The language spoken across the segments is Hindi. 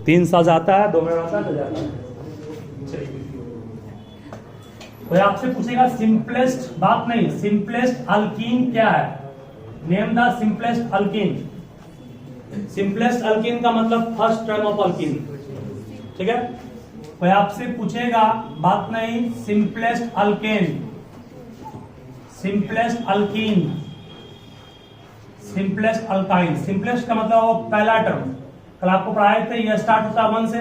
3 साल आता है, 2 महीना आता है, जाता है। कोई आपसे पूछेगा सिंपलेस्ट, बात नहीं, सिंपलेस्ट अल्कीन क्या है? Name the simplest alkyne. Simplest alkyne का मतलब फर्स्ट टर्म ऑफ अल्कीन, ठीक है। कोई आपसे पूछेगा, बात नहीं, simplest alkane, simplest alkyne, simplest alkyne. Simplest का मतलब वो पहला टर्म, कल आपको पढ़ाए थे, यह स्टार्ट होता है 1 से,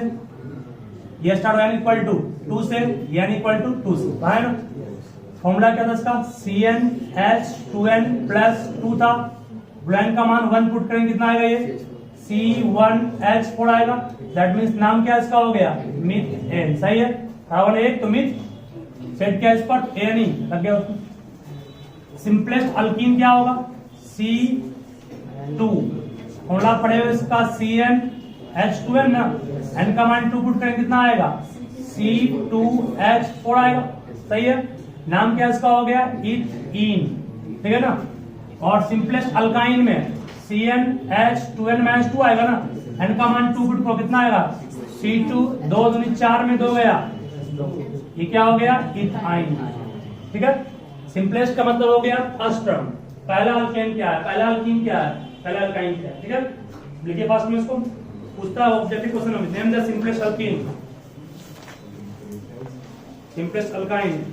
यह स्टार्ट यानी इक्वल टू 2 से, यानी इक्वल टू 2 से, है ना। फॉर्मूला क्या था इसका? CnH2n+2 था। ब्लैंक का मान 1 पुट करेंगे, कितना आएगा? ये C1H4 आएगा। दैट मीन्स नाम क्या इसका हो गया? मीथेन। सही है, कार्बन 1 तो मीथ, सेट क्या इस पर? एन लग गया उसमें। सिंपलेस्ट अल्कीन क्या होगा? C2। फॉर्मूला पढ़े हुए इसका CnH2n ना, एन का मान 2 पुट करेंगे, कितना आएगा? C2H4 आएगा। सही है, नाम क्या इसका हो गया? इथीन, ठीक है ना। और सिंपलेस्ट अल्काइन में CnH2n-2 आएगा ना, एन का मान 2 पुट करो, कितना आएगा? C2, 2 दूनी 4 में 2 गया, ये क्या हो गया? इथाइन, ठीक है। सिंपलेस्ट का मतलब हो गया फर्स्ट टर्म, पहला अल्केन क्या है, पहला अल्कीन क्या है, पहला अल्काइन क्या है, ठीक है। लिखिए फास्ट में इसको, पूछता है ऑब्जेक्टिव क्वेश्चन में, name the simplest alkyne, simplest alkyne.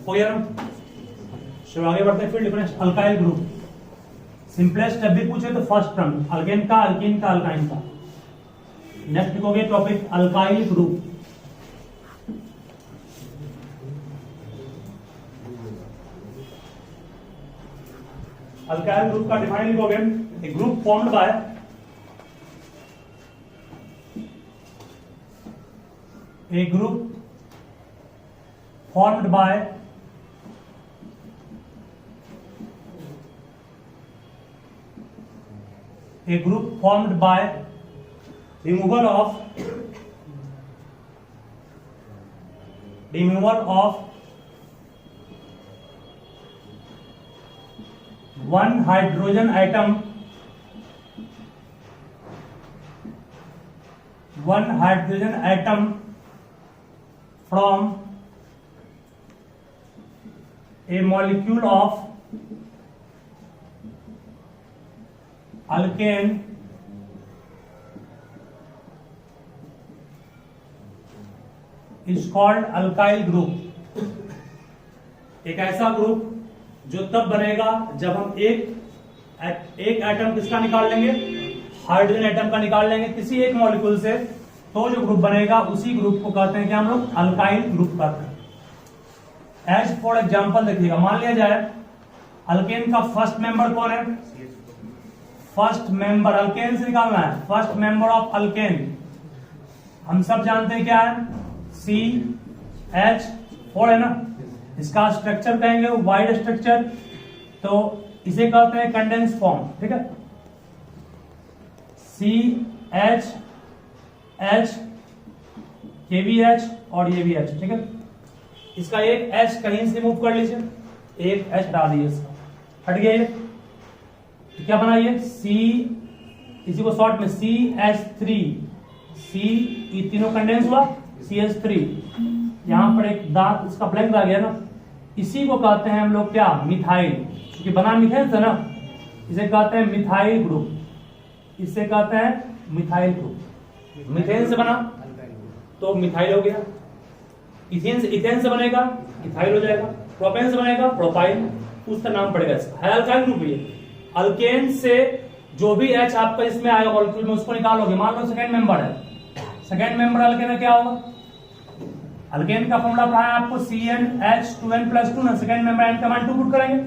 हो गया ना। चलो आगे बढ़ते हैं, फिर डिफरेंस अल्काइल ग्रुप। सिंपलेस्ट जब भी पूछे तो फर्स्ट टर्म, अल्केन का, अल्कीन का, अल्काइन का। नेक्स्ट लिखोगे topic alkyl group. Alkyl group का डिफाइन लिखोगे, a group formed by a group formed by removal of one hydrogen atom from a molecule of alkane is called alkyl group। एक ऐसा ग्रुप जो तब बनेगा जब हम एक एटम किसका निकाल लेंगे, हाइड्रोजन एटम का निकाल लेंगे किसी एक मॉलिक्यूल से, तो जो ग्रुप बनेगा उसी ग्रुप को कहते हैं कि हम लोग अल्काइल ग्रुप कहते हैं। एज फॉर एग्जांपल देखिएगा, मान लिया जाए अल्केन का फर्स्ट मेंबर कौन है? फर्स्ट मेंबर अल्केन से निकालना है, फर्स्ट मेंबर ऑफ अल्केन हम सब जानते हैं क्या है, CH4 है ना। इसका स्ट्रक्चर कहेंगे वाइड स्ट्रक्चर, तो इसे कहते हैं कंडेंस फॉर्म, ठीक है। CH H, ये भी H और ये भी H, ठीक है। इसका एक H कहीं से मूव कर लीजिए, एक H डाल दीजिए, इसका हट गया ये, तो क्या बना ये C, इसी को शॉर्ट में CH3, C, ये तीनों कंडेंस हुआ CH3, यहां पर एक दांत इसका ब्लैंक आ गया ना, इसी को कहते हैं हम लोग क्या, मिथाइल, क्योंकि बना मिथेन से ना, इसे कहते हैं मिथाइल ग्रुप, इसे कहते हैं मिथाइल ग्रुप। मिथेन से बना तो मिथाइल हो गया, इथेन से बनेगा इथाइल हो जाएगा। प्रोपेन से बनेगा प्रोपाइल, उसका नाम पड़ेगा इसका, है अल्काइल ग्रुप ये। अल्केन से जो भी H आपका इसमें आएगा मॉलिक्यूल में उसको निकालोगे। मान लो सेकेंड मेंबर है, सेकेंड मेंबर अल्केन में क्या होगा? अल्केन का फॉर्मूला पढ़ा है आपको CnH2n+2 ना, सेकेंड मेंबर एन का मान 2 पुट करेंगे,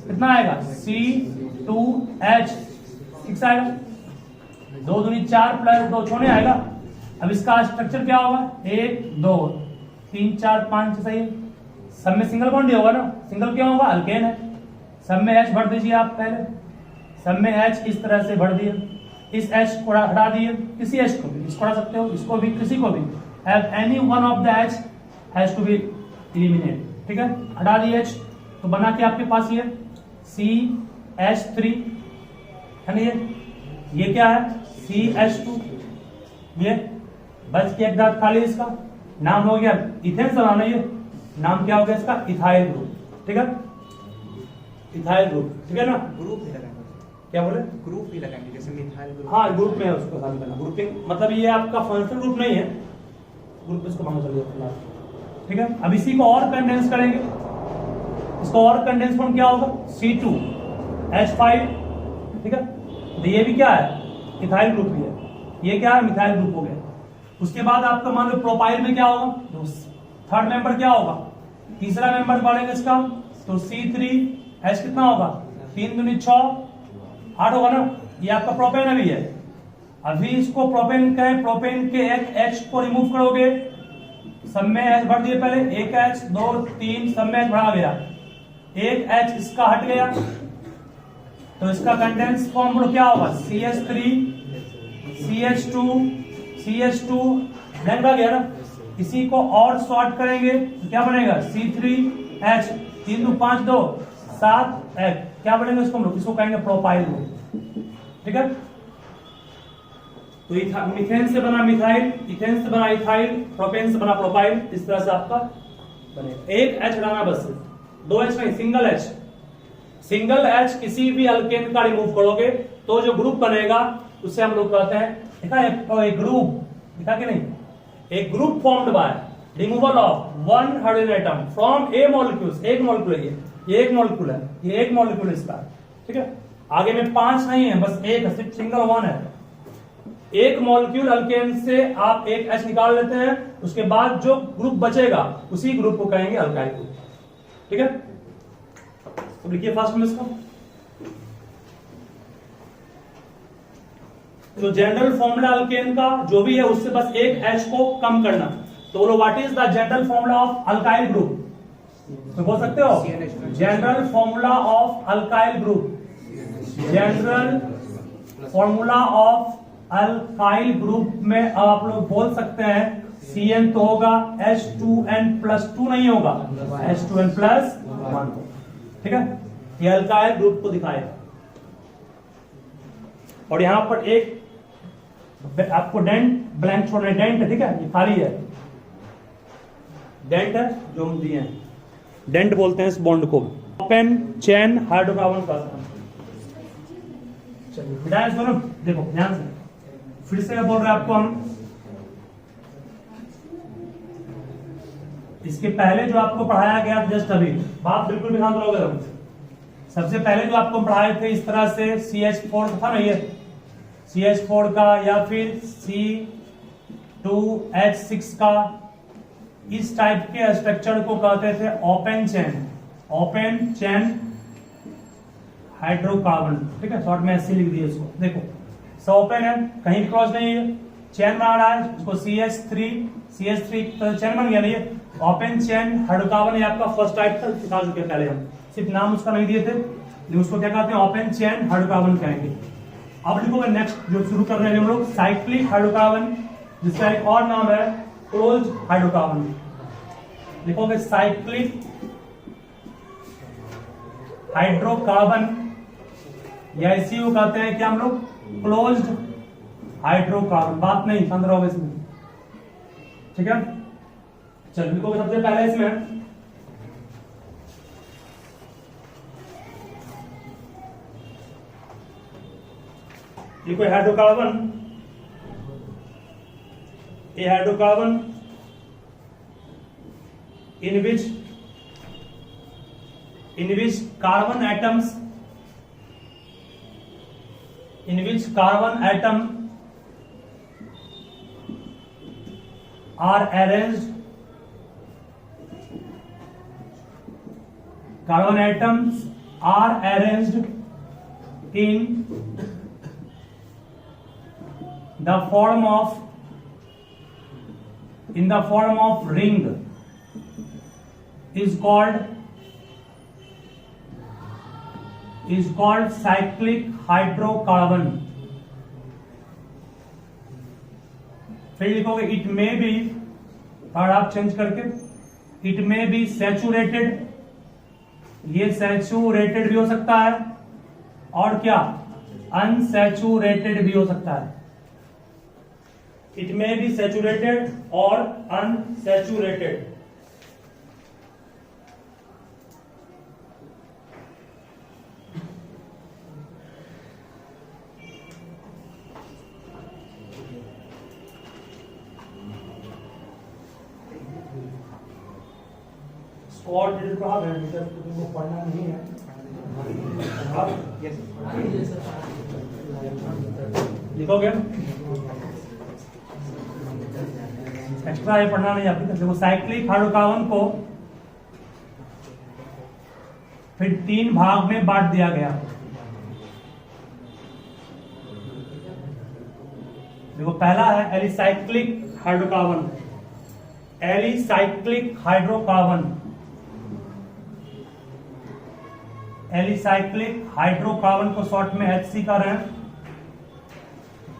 कितना आएगा C2H6 आएगा, 2 दूनी 4 प्लस 2 छोड़ने आएगा। अब इसका स्ट्रक्चर क्या होगा? 1 2 3 4 5 सही है। सब में सिंगल बॉन्ड ही होगा ना, सिंगल क्या होगा? अल्केन है। सब में H भर दीजिए आप पहले, सब में H इस तरह से भर दिए, इस H को हटा दिए, किसी H को भी, इसको हटा सकते हो, इसको भी, किसी को भी, have any one of the H has to be eliminated, ठीक है, हटा दिए H, तो बना के आपके पास ये CH3 है ना, ये क्या है? CH2, ये बच के एक दांत खाली, इसका नाम हो गया इथेन से बनाना, ये नाम क्या हो गया इसका? इथाइल ग्रुप, ठीक है, इथाइल ग्रुप, ठीक है ना। ग्रुप भी लगाएंगे, क्या बोले? ग्रुप भी लगाएंगे, जैसे मिथाइल ग्रुप। हाँ ग्रुप में है, उसको शामिल करना, ग्रुपिंग मतलब ये आपका फंक्शनल ग्रुप नहीं है, ग्रुप इसको मांगा चलिए, ठीक है। अब इसी को और कंडेंस करेंगे, इसको और कंडेंस फॉर्म क्या होगा? C2H5, ठीक है, तो ये भी क्या है? इथाइल ग्रुप भी है, ये क्या है? मिथाइल ग्रुप हो गया। उसके बाद आपका मान लो प्रोपाइल में क्या होगा? थर्ड मेंबर क्या होगा? तीसरा मेंबर बढ़ेगा इसका, तो C3H कितना होगा? 3 दूनी 6 8 होगा ना, ये आपका प्रोपेन अभी है। अभी इसको प्रोपेन कहें, प्रोपेन के एक H को रिमूव करोगे, सब में H भर दिए पहले, एक H 2 3, सब में H भरा गया, एक H इसका हट गया, तो इसका कंडेंस फॉर्म क्या होगा? CH3 CH2 CH2 ब्लैंक आ गया ना। इसी को और शॉर्ट करेंगे तो क्या बनेगा? C3H 3 2 5 2 7 1, क्या बनेगा इसको? हम लोग इसको कहेंगे प्रोपाइल, ठीक है। तो मिथेन से बना मिथाइल, इथेन से बना इथाइल, प्रोपेन से बना प्रोपाइल, इस तरह से आपका बनेगा। एक H हटाना बस, 2 H नहीं, सिंगल H, सिंगल H किसी भी अल्केन का रिमूव करोगे तो जो ग्रुप बनेगा उसे हम लोग कहते हैं, देखा एक ग्रुप, देखा कि नहीं? एक group formed bye removal of one hydrogen atom from A molecule, एक मॉलिक्यूल है ये एक मॉलिक्यूल है, ये एक मॉलिक्यूल इसका, ठीक है। आगे में 5 नहीं है, बस एक है, सिर्फ सिंगल 1 है। एक मॉलिक्यूल अल्केन से आप एक H निकाल लेते हैं, उसके बाद जो ग्रुप बचेगा उसी ग्रुप को कहेंगे अल्काइल ग्रुप, ठीक है। तो लिखिए फर्स्ट में इसको, तो जनरल फॉर्मूला अल्केन का जो भी है उससे बस एक H को कम करना। तो बोलो what is the general formula of alkyl group? तो बोल सकते हो general formula of alkyl group, general formula of alkyl group में आप लोग बोल सकते हैं Cn तो होगा, H2n+2 नहीं होगा, H2n+1, ठीक है। ये अल्काइल ग्रुप को दिखाएगा। और यहां पर एक आपको डेंट ब्लैंक छोड़ना है, डेंट है, ठीक है, ये खाली है, डेंट है जो हम दिए हैं, डेंट बोलते हैं इस बॉन्ड को। ओपन चेन हाइड्रोकार्बन का, चलिए दोनों देखो ध्यान से, फिर से बोल रहे हैं आपको हम, इसके पहले जो आपको पढ़ाया गया जस्ट अभी, बात बिल्कुल भी ध्यान दोगे। सबसे पहले जो आपको पढ़ाए थे इस तरह से CH4 था ना, ये CH4 का या फिर C2H6 का, इस टाइप के स्ट्रक्चर को कहते थे open chain, open chain hydrocarbon, ठीक है, शॉर्ट में ऐसे लिख दिए इसको। देखो सब ओपन है, कहीं क्रॉस नहीं है, चेन बना रहा है, इसको CH3 तो चेन बन गया, नहीं ओपन चेन हाइड्रोकार्बन, ये आपका फर्स्ट टाइप था, सिखा चुके पहले हम, सिर्फ नाम उसका नहीं दिए थे, लेकिन उसको क्या कहते हैं? ओपन चेन हाइड्रोकार्बन कहेंगे। अब लिखोगे नेक्स्ट जो शुरू कर रहे हैं हम लोग, साइक्लिक हाइड्रोकार्बन, जिसका एक और नाम है क्लोज हाइड्रोकार्बन। लिखोगे साइक्लिक हाइड्रोकार्बन, या इसी को कहते हैं कि हम लोग क्लोज्ड हाइड्रोकार्बन। बात नहीं, 15 होगा इसमें, ठीक है। चल लिखोगे सबसे पहले इसमें ये कोई hydrocarbon, A hydrocarbon in which in which carbon atoms are arranged in the form of ring is called cyclic hydrocarbon. फिर लिखोगे इट मे बी, और आप चेंज करके इट मे बी सैचुरेटेड, ये सैचुरेटेड भी हो सकता है और क्या अनसैचुरेटेड भी हो सकता है. इट मे बी सैचुरेटेड और अनसैचुरेटेड. और डिटेल को आप तुमको पढ़ना नहीं है. Yes. लिखोगे एक्स्ट्रा ये पढ़ना नहीं आपको. देखो साइक्लिक हाइड्रोकार्बन को फिर 3 भाग में बांट दिया गया. देखो पहला है एलिसाइक्लिक हाइड्रोकार्बन. एलिसाइक्लिक हाइड्रोकार्बन को शॉर्ट में HC कर रहे हैं.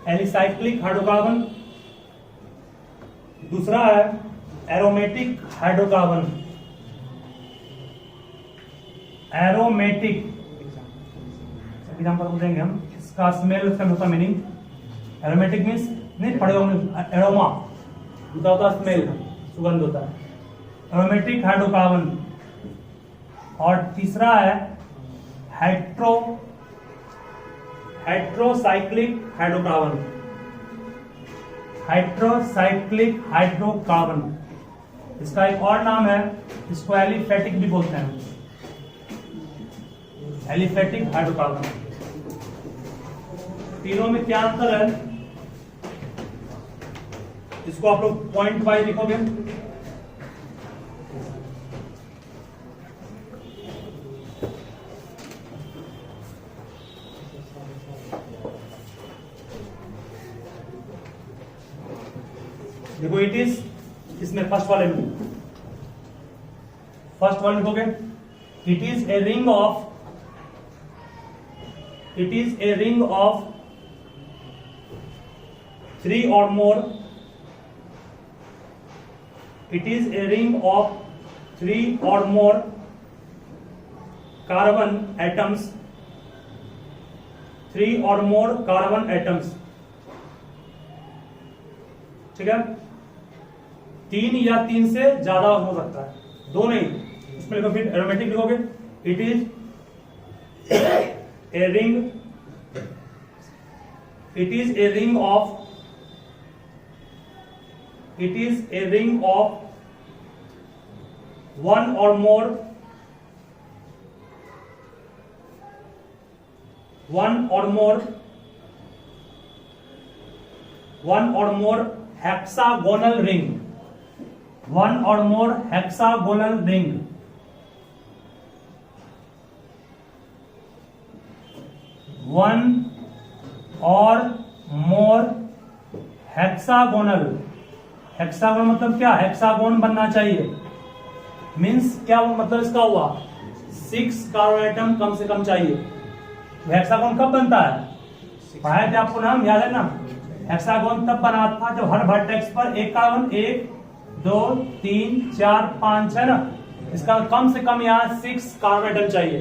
Alicyclic hydrocarbon. दूसरा है एरोमेटिक हाइड्रोकार्बन. एरोमेटिक एग्जांपल देंगे हम. इसका स्मेल, उसका होता मीनिंग. एरोमेटिक मीन्स नहीं पढ़े होंगे, एरोमा होता स्मेल, सुगंध होता है. Aromatic hydrocarbon. और तीसरा है हेट्रोसाइक्लिक हाइड्रोकार्बन. इसका एक और नाम है, इसको एलिफेटिक भी बोलते हैं. Aliphatic hydrocarbon. तीनों में क्या अंतर है इसको आप लोग पॉइंट वाइज लिखोगे. देखो इट इज, इसमें फर्स्ट वाले लिखोगे. It is a ring of 3 or more. It is a ring of 3 or more carbon atoms. 3 or more carbon atoms. ठीक है. 3 या 3 से ज्यादा हो सकता है, 2 नहीं. इसमें लिखो, फिर एरोमेटिक लिखोगे. It is a ring. It is a ring of 1 or more hexagonal ring. 1 or more hexagonal ring. One or more hexagonal. Hexagon मतलब क्या? हेक्सागोन बनना चाहिए. मीन्स क्या मतलब इसका हुआ 6 कार्बन एटम कम से कम चाहिए. हेक्सागोन कब बनता है? पढ़ाए थे आपको, नाम याद है ना. हेक्सागोन तब बना था जब हर वर्टेक्स पर एक कार्बन 1 2 3 4 5 है ना. इसका कम से कम यहाँ 6 कार्बन एटम चाहिए.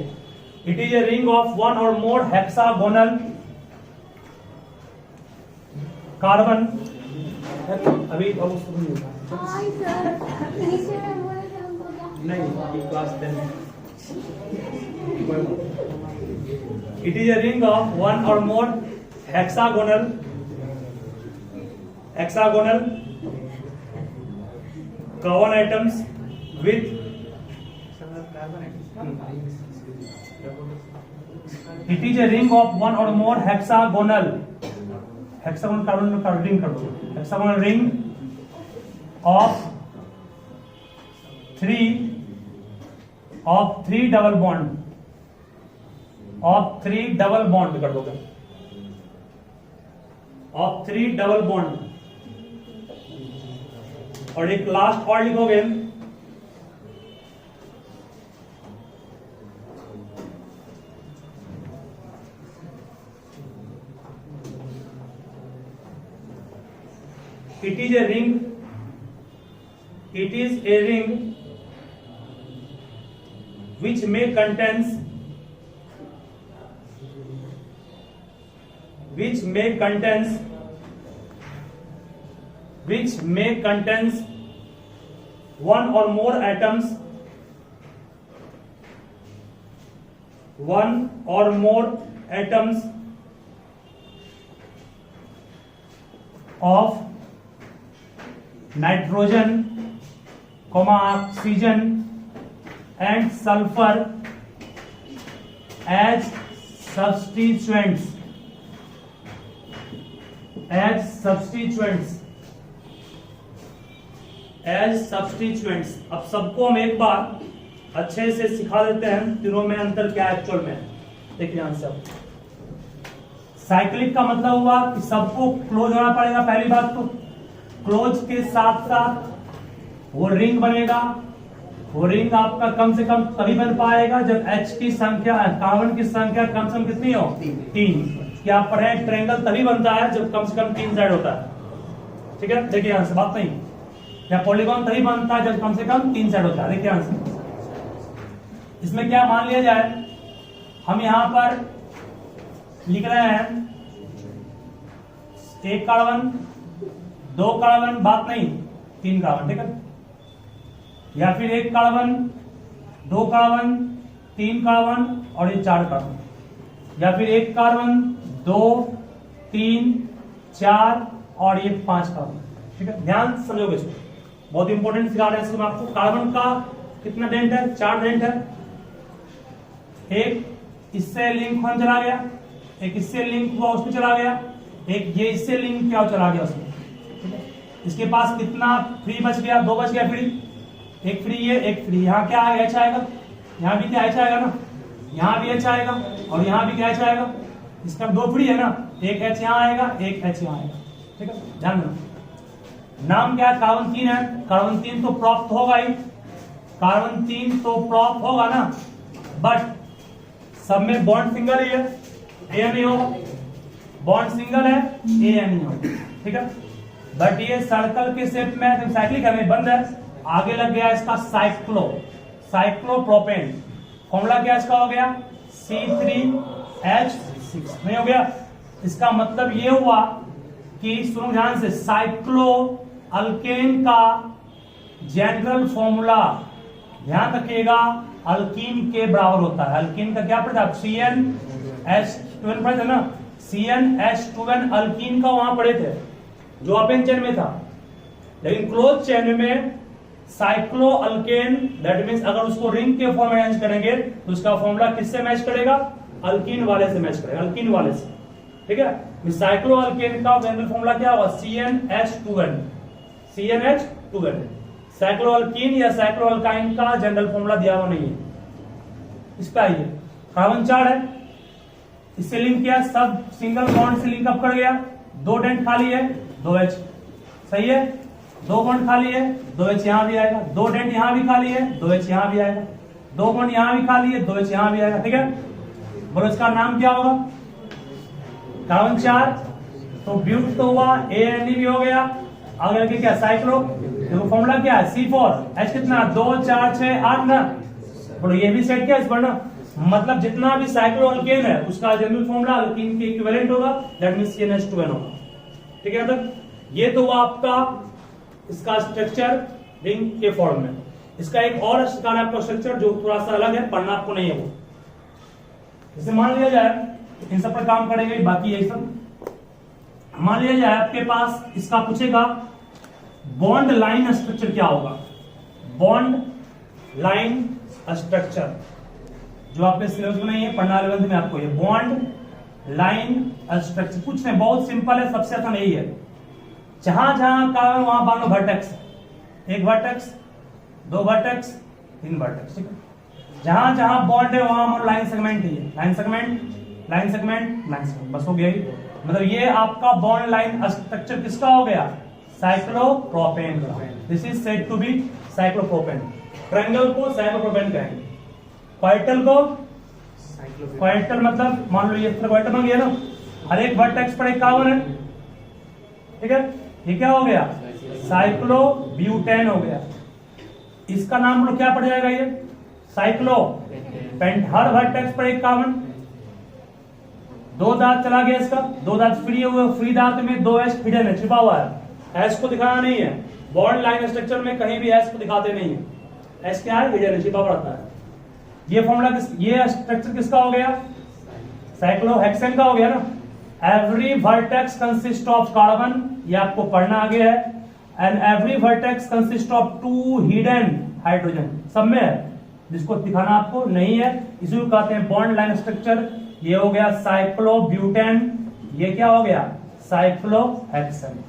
It is a ring of 1 or more hexagonal carbon. अभी नहीं class 10. It is a ring of 1 or more hexagonal carbon atoms with carbon it is a ring of one और मोर हेक्सागोनल, हेक्सागोनल कार्बन का रिंग कर दो, hexagonal ring of three double bond, of three double bond कर दोगे, ऑफ थ्री डबल बॉन्ड, और एक लास्ट और लिखोगे, it is a ring, it is a ring which may contains one or more atoms, one or more atoms of nitrogen, oxygen and sulfur as substituents, अब सबको हम एक बार अच्छे से सिखा देते हैं तीनों में अंतर क्या है एक्चुअल में। देखिए आंसर, साइक्लिक का मतलब हुआ कि सबको क्लोज होना पड़ेगा, पहली बात तो क्लोज के साथ साथ वो रिंग बनेगा, वो रिंग आपका कम से कम तभी बन पाएगा जब H की संख्या, कार्बन की संख्या कम से कम कितनी हो, 3। क्या आप पढ़े, ट्रायंगल तभी बनता है जब कम से कम 3 साइड होता है, ठीक है। देखिए आंसर, बात नहीं, या पॉलीगॉन तभी बनता है जब कम से कम 3 साइड होता है। देखिए आंसर, इसमें क्या मान लिया जाए, हम यहां पर लिख रहे हैं 1 कार्बन 2 कार्बन, बात नहीं 3 कार्बन, ठीक है, या फिर 1 कार्बन 2 कार्बन 3 कार्बन और ये 4 कार्बन, या फिर 1 कार्बन 2 3 4 और ये 5 कार्बन, ठीक है। ध्यान समझोगे इसको, बहुत इंपॉर्टेंट सिखा रहे हैं इसमें आपको। कार्बन का कितना डेंट है, 4 डेंट है, एक इससे लिंक होने चला गया, एक इससे लिंक हुआ उसमें चला गया, एक ये इससे लिंक किया और चला गया उसमें, ठीक है। इसके पास कितना फ्री बच गया, 2 बच गया फ्री, एक फ्री है एक फ्री, यहाँ क्या आएगा, H आएगा, यहाँ भी क्या H आएगा ना, यहाँ भी H आएगा और यहाँ भी क्या H आएगा, इसका 2 फ्री है ना, एक H यहाँ आएगा एक H यहाँ आएगा, ठीक है। ध्यान रखना, नाम क्या है, कार्बन 3 है, कार्बन 3 तो प्राप्त होगा ही, कार्बन 3 तो प्राप्त होगा ना, बट सब में बॉन्ड सिंगल ही है, ए नहीं होगा, बॉन्ड सिंगल है, ए नहीं होगा, ठीक है। बट ये सर्कल के शेप में साइक्लिक है, बंद है, आगे लग गया इसका साइक्लोप्रोपेन, फॉर्मूला क्या इसका हो गया, C3H6, नहीं हो गया। इसका मतलब ये हुआ कि सुनो ध्यान से, साइक्लो अल्केन का जनरल फॉर्मूला ध्यान रखिएगा अल्कीन के बराबर होता है। अल्कीन का क्या पढ़ा, CnH2n पढ़े थे ना, CnH2n अल्कीन का वहां पढ़े थे जो अपेन चेन में था, लेकिन क्लोज चेन में साइक्लो अल्केन, दैट मींस अगर उसको रिंग के फॉर्म में अरेंज करेंगे तो उसका फॉर्मूला किससे मैच करेगा, अल्कीन वाले से मैच करेगा, अल्कीन वाले से, ठीक है। साइक्लो अल्केन का जनरल फॉर्मूला क्या होगा, CnH2n, साइक्लो अल्कीन या साइक्लो अल्काइन का जनरल फॉर्मूला दिया हुआ नहीं है। इसका ये कार्बन 4 है, इससे लिंक किया, सब सिंगल बॉन्ड से लिंक अप कर गया, 2 डेंट खाली है, 2H, सही है, 2 बॉन्ड खाली है, 2H यहां भी आएगा, 2 डेंट यहां भी खाली है, 2H यहां भी आएगा, 2 बॉन्ड यहां भी खाली है, 2H यहां भी आएगा, ठीक है। बोलो इसका नाम क्या होगा, कार्बन 4 तो ब्यूट तो हुआ, ANE भी हो गया, आगे लगे क्या, साइक्लो, देखो फॉर्मूला क्या है, C4, H कितना 2 4 6 8 ना, बोलो ये भी सेट किया इस पर ना, मतलब जितना भी साइक्लो अल्केन है उसका जनरल फॉर्मूला अल्कीन के इक्विवेलेंट होगा, दैट मींस CnH2n होगा, ठीक है। तक ये तो हुआ आपका इसका स्ट्रक्चर रिंग के फॉर्म में। इसका एक और आपका स्ट्रक्चर जो थोड़ा सा अलग है, पढ़ना आपको नहीं है वो, जैसे मान लिया जाए इन सब पर काम करेंगे, बाकी यही सब मान लिया जाए आपके पास इसका पूछेगा बॉन्ड लाइन स्ट्रक्चर क्या होगा, बॉन्ड लाइन स्ट्रक्चर, जो आपने सिलेबस में नहीं है, पढ़ना 11th में आपको, ये बॉन्ड लाइन स्ट्रक्चर कुछ नहीं, बहुत सिंपल है, सबसे आसान यही है। जहां जहां कार्बन वहां मान लो वर्टेक्स, एक वर्टेक्स, दो वर्टेक्स, तीन वर्टेक्स, ठीक है। जहां जहां बॉन्ड है वहां मान लाइन सेगमेंट ही है, line segment, line segment, line segment, बस हो गया ही। मतलब ये आपका बॉन्ड लाइन स्ट्रक्चर किसका हो गया? साइक्लोप्रोपेन का। This is said to be cyclopropane. Triangle को साइक्लोप्रोपेन कहेंगे, क्वार्टल को, क्वार्टल मतलब मान लो ये क्वार्टल बन गया ना, हर एक वर्टेक्स पर एक कार्बन है, ठीक है। ये क्या हो गया? साइक्लोब्यूटेन हो गया। इसका नाम लोग क्या पड़ जाएगा? ये साइक्लोपेंट। हर वर्टेक्स पर एक कार्बन, दो दांत चला गया इसका, दो दांत फ्री हुए, फ्री दांत में दो एस हिडन है, छिपा हुआ है, एस को दिखाना नहीं है। बॉन्ड लाइन स्ट्रक्चर में कहीं भी एस को दिखाते नहीं है, एस क्या है? हिडन है, छिपा पड़ता है। ये फॉर्मूला ये स्ट्रक्चर किसका हो गया? साइक्लोहेक्सेन का हो गया ना। Every vertex consist of carbon, ये आपको पढ़ना आगे है, and every vertex consist of 2 hidden hydrogen, सब में है, जिसको दिखाना आपको नहीं है, इसी को कहते हैं बॉन्ड लाइन स्ट्रक्चर। ये हो गया साइक्लोब्यूटेन, ये क्या हो गया? साइक्लोहेक्सेन,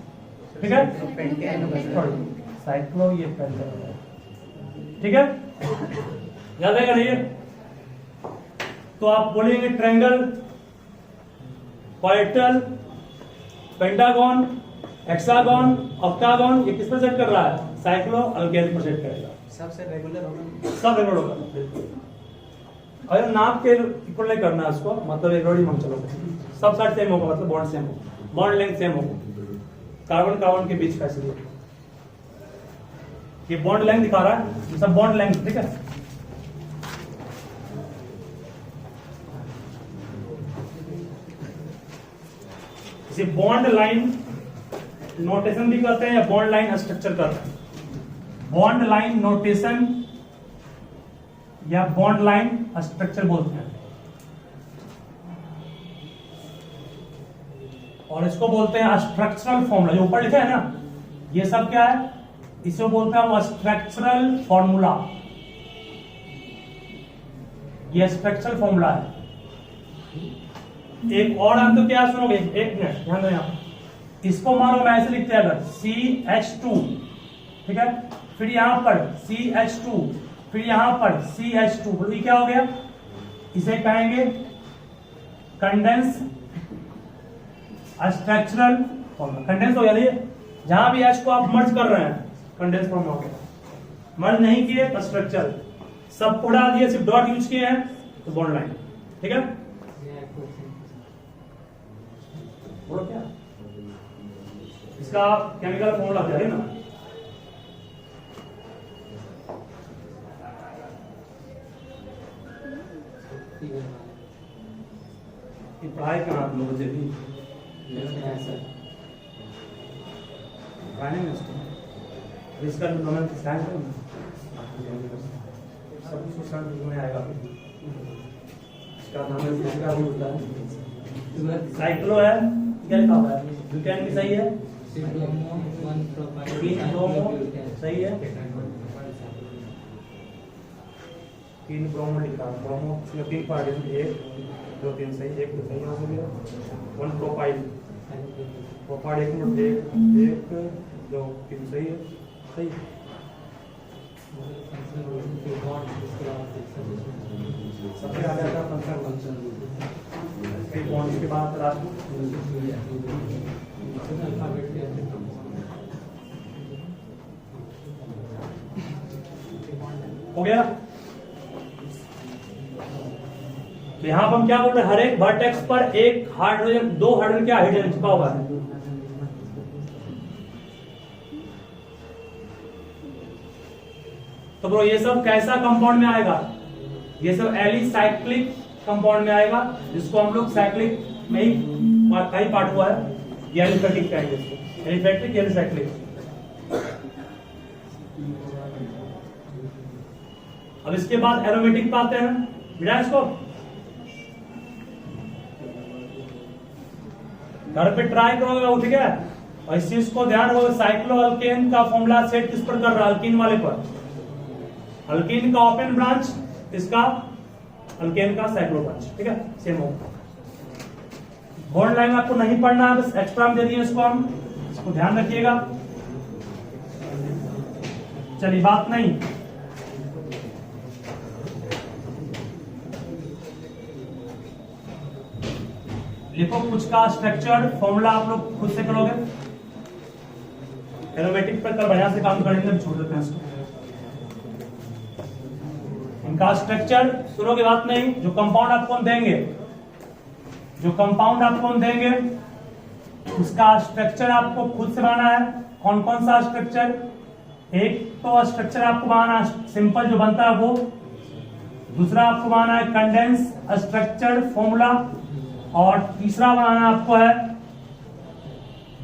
ठीक है। साइक्लो ये पेंटेन, ठीक है, याद रहेगा नहीं? तो आप बोलेंगे triangle, quartile, pentagon, hexagon, octagon, ये किस पर सेट कर रहा है? साइक्लो अल्केन पर सेट करेगा। सबसे रेगुलर होगा, सब रेगुलर होगा। अगर नाप के इक्वल नहीं करना है उसको, मतलब एक रोडी हम चलो सब साइड सेम होगा, मतलब बॉन्ड सेम होगा, बॉन्ड लेंथ सेम होगा, कार्बन कार्बन के बीच का, इसलिए ये बॉन्ड लेंथ दिखा रहा है, ये सब बॉन्ड लेंथ, ठीक है। इसे बॉन्ड लाइन नोटेशन भी करते हैं या बॉन्ड लाइन स्ट्रक्चर करते हैं। बॉन्ड लाइन नोटेशन या बॉन्ड लाइन स्ट्रक्चर बोलते हैं, और इसको बोलते हैं स्ट्रक्चरल फॉर्मूला। जो ऊपर लिखा है ना, ये सब क्या है? इसको बोलते हैं हम स्ट्रक्चरल फॉर्मूला, ये स्ट्रक्चरल फॉर्मूला है। एक और हम तो क्या सुनोगे, एक मिनट ध्यान दो यहाँ, इसको मानो मैं ऐसे लिखते हैं अगर CH2, ठीक है, फिर यहां पर CH2, फिर यहां पर CH2, तो ये क्या हो गया? इसे कहेंगे कंडेंस स्ट्रक्चरल फॉर्मूला। कंडेंस हो गया, जहां भी H को आप मर्ज कर रहे हैं कंडेंस फॉर्म हो गया। मर्ज नहीं किए तो स्ट्रक्चर, सब उड़ा दिए, सिर्फ डॉट यूज किए हैं तो बॉन्ड लाइन, ठीक है। बोलो क्या इसका केमिकल फॉर्मूला क्या है ना? ये पढ़ाई कहाँ आप लोगों से भी पढ़ाने में उसको इसका नॉर्मल स्टैंड है ना, सब कुछ उसका में आएगा। इसका नाम है, इसका भी होता है साइक्लो है, क्या लिखा हुआ है? ब्यूटेन भी सही है, सही है, 3 ब्रोमो लिखा, ब्रोमो में 3 पार्ट है, 1 2 3 सही, 1 तो सही हो गया। 1 प्रोपाइल, प्रोपाइल 1 2 3 सही है, सही। सबसे आगे आता फंक्शन, फिर बॉन्ड के बाद हो गया। तो यहां पर हम क्या बोल रहे हैं? हर एक वर्टेक्स पर एक हाइड्रोजन, 2 हाइड्रोजन क्या हाइड्रोजन छिपा हुआ है। तो ब्रो ये सब कैसा कंपाउंड में आएगा? ये सब एलिसाइक्लिक कंपाउंड में आएगा, जिसको हम लोग साइक्लिक में ही कई पार्ट हुआ है, ये एलिफेटिक कहेंगे इसको, एलिफेटिक एलिसाइक्लिक। अब इसके बाद एरोमेटिक पाते हैं, मिला इसको घर पे ट्राई करोगे, ठीक है। और इस चीज को ध्यान रखो, साइक्लो अल्केन का फॉर्मूला सेट किस पर कर रहा है? अल्कीन वाले पर। अल्कीन का ओपन ब्रांच इसका अल्केन का साइक्लोब्रांच, ठीक है, सेम होगा। बॉन्ड लाइन आपको नहीं पढ़ना है, बस एक्स्ट्रा में दे दिए इसको हम, इसको ध्यान रखिएगा। चलिए बात नहीं, लिखो कुछ का स्ट्रक्चर फॉर्मूला आप लोग खुद से करोगे, एरोमेटिक पर कल बढ़िया से काम करेंगे, छोड़ देते हैं इसको। इनका स्ट्रक्चर सुनो की बात नहीं, जो कंपाउंड आपको हम देंगे, जो कंपाउंड आपको हम देंगे उसका स्ट्रक्चर आपको खुद से बनाना है। कौन कौन सा स्ट्रक्चर? एक तो स्ट्रक्चर आपको बनाना सिंपल जो बनता है वो, दूसरा आपको बनाना है कंडेंस स्ट्रक्चर फॉर्मूला, और तीसरा बनाना आपको है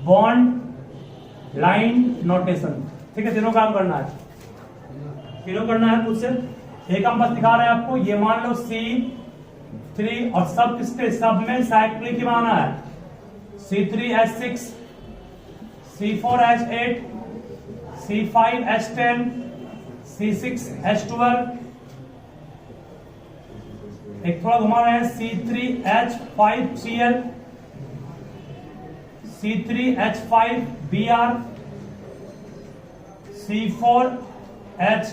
बॉन्ड लाइन नोटेशन, ठीक है। तीनों काम करना है, तीनों करना है खुद से। एक हम बस दिखा रहे हैं आपको, ये मान लो C3 और सब किसके, सब में साइक्लिक ही बनाना है। C3H6, C4H8, C5H10, C6H12, एक थोड़ा घुमा रहे हैं C3H5Cl, C3H5Br, C4H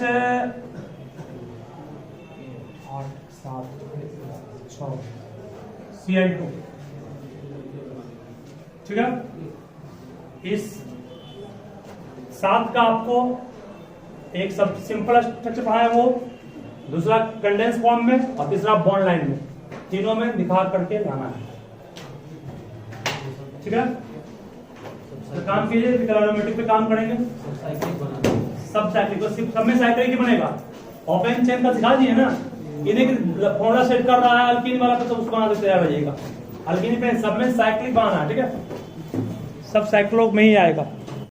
Cl2, ठीक है। इस 7 का आपको एक सब सिंपल स्ट्रक्चर पढ़ा है वो, दूसरा कंडेंस फॉर्म में और तीसरा बॉन्ड लाइन में, तीनों में दिखा करके लाना है, ठीक है। तो काम कीजिए, एरोमेटिक पे काम करेंगे, सब साइक्लिक तो सिर्फ सब में साइक्लिक ही बनेगा। ओपन चेन का सिखा दिए ना, इन्हें फॉर्मूला सेट कर रहा है अल्कीन वाला, तो उसको बना तैयार हो जाएगा। अल्कीन पे सब में साइक्लिक बनाना है, ठीक है, सब साइक्लो में ही आएगा।